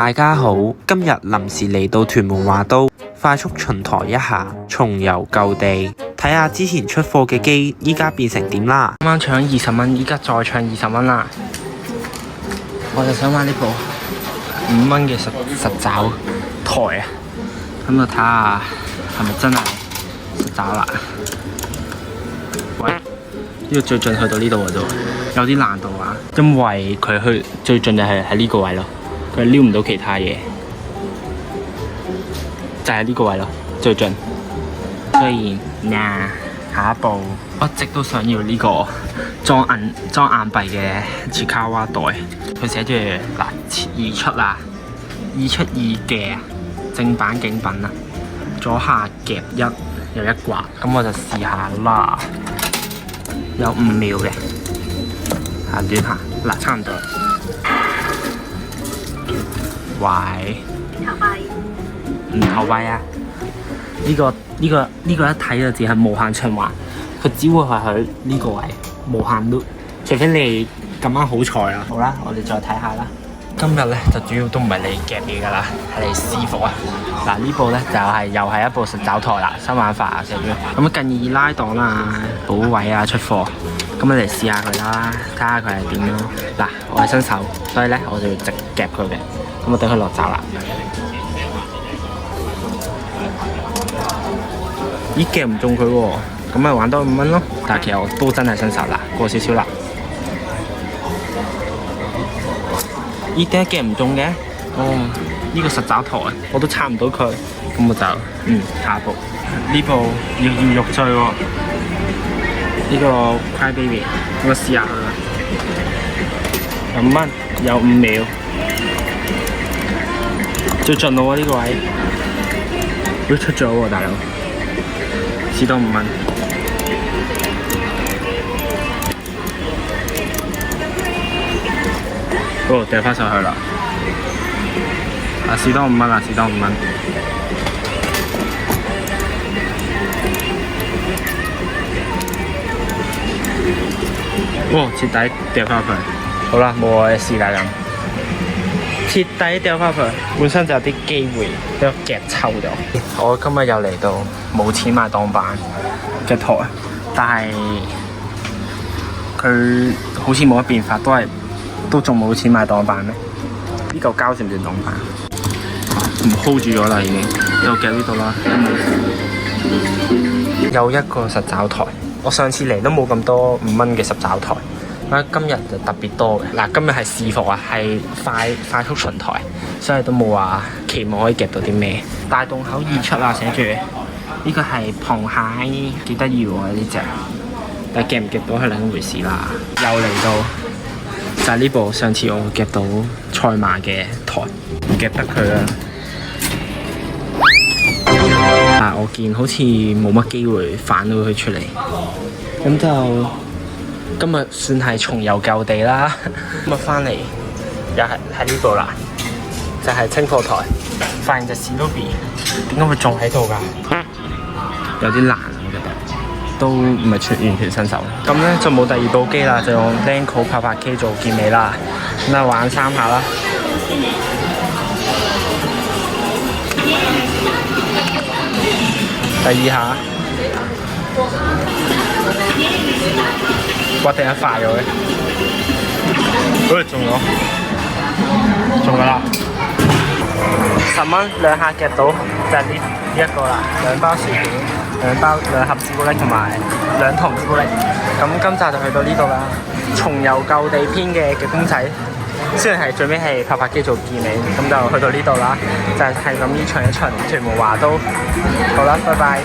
大家好，今日臨時嚟到屯門華都，快速巡台一下，重遊舊地，睇下之前出貨嘅機，依家變成點啦。啱啱搶20蚊，依家再搶20蚊啦。我就想買呢部5蚊嘅實爪台啊，咁就睇下係咪真係實爪啦。喂，呢個最盡去到呢度嘅啫，有啲難度啊，因為佢去最盡就係喺呢個位咯，佢撩唔到其他嘢，就係呢個位咯，最盡。雖然下一步我一直都想要呢個裝硬幣嘅切卡哇袋，佢寫住嗱2出啦，2出2嘅正版景品啊，左下夾一有一刮，咁我就試下啦，有5秒嘅，行短下，嗱差唔多，喂，唔投幣啊！呢個一睇就知係無限循環，佢只會係喺呢個位無限 loop， 除非你咁啱好彩啊！好啦，我哋再睇下啦。今日咧就主要都唔係你夾嘢噶啦，係你試服啊！嗱呢部咧就係又係一部實爪台啦，新玩法啊，寫住咁近意拉檔啦、補位啊、出貨，咁你嚟試下佢啦，睇下佢係點咯。嗱，我係新手，所以咧我就要直夾佢嘅，咁我等佢落爪啦。咦，夾唔中佢喎，咁咪玩多5蚊咯。但係其實我都真係新手啦，過少少啦。咦，點解夾唔中嘅？哦，呢個實爪台我都撐唔到佢，咁我就下一步呢部搖搖欲墜喎。呢個 Cry Baby， 我試下佢啦。5蚊，有5秒，最盡咯喎呢個位，都出咗喎大佬。試多5蚊，哦，掉翻上去啦！試多5蚊啦，試多5蚊。哦，徹底掉翻去。好啦，冇我嘅事啦咁。徹底掉翻去，本身就有啲機會俾我夾抽咗。我今日又嚟到冇錢買檔板嘅台，但係佢好似冇乜變化，都仲冇錢買檔板咩？呢嚿膠算唔算檔板？唔 hold 住咗啦，已經就夾呢度啦。有一個實爪台，我上次嚟都冇咁多5蚊嘅實爪台。今日就特別多嘅，嗱今日係試服啊，係快速巡台，所以都冇話期望可以夾到啲咩。大洞口2出啊，寫住呢個係螃蟹，幾得意喎呢隻，但係夾唔夾到係另一回事啦。又嚟到就係呢部上次我夾到賽馬嘅台，唔夾得佢啦。但我見好似冇乜機會反到佢出嚟，咁就。今日算係重遊舊地啦，咁啊翻嚟又係喺呢度啦，就係清貨台，發現隻史努比點解會仲喺度㗎？有啲難我覺得，都唔係完全新手。咁咧就冇第2部機啦，就用 Lenco 拍機做結尾啦，咁啊玩3下啦。第2下。哇！突然間快咗嘅，中咗啦！10蚊2下夾到，就係呢一個啦，2包薯片，2盒朱古力同埋2桶朱古力。咁今集就去到呢度啦，重遊舊地篇嘅夾公仔，雖然係最尾係拍機做結尾，咁就去到呢度啦，就係咁依巡一巡屯門華都。好啦，拜拜。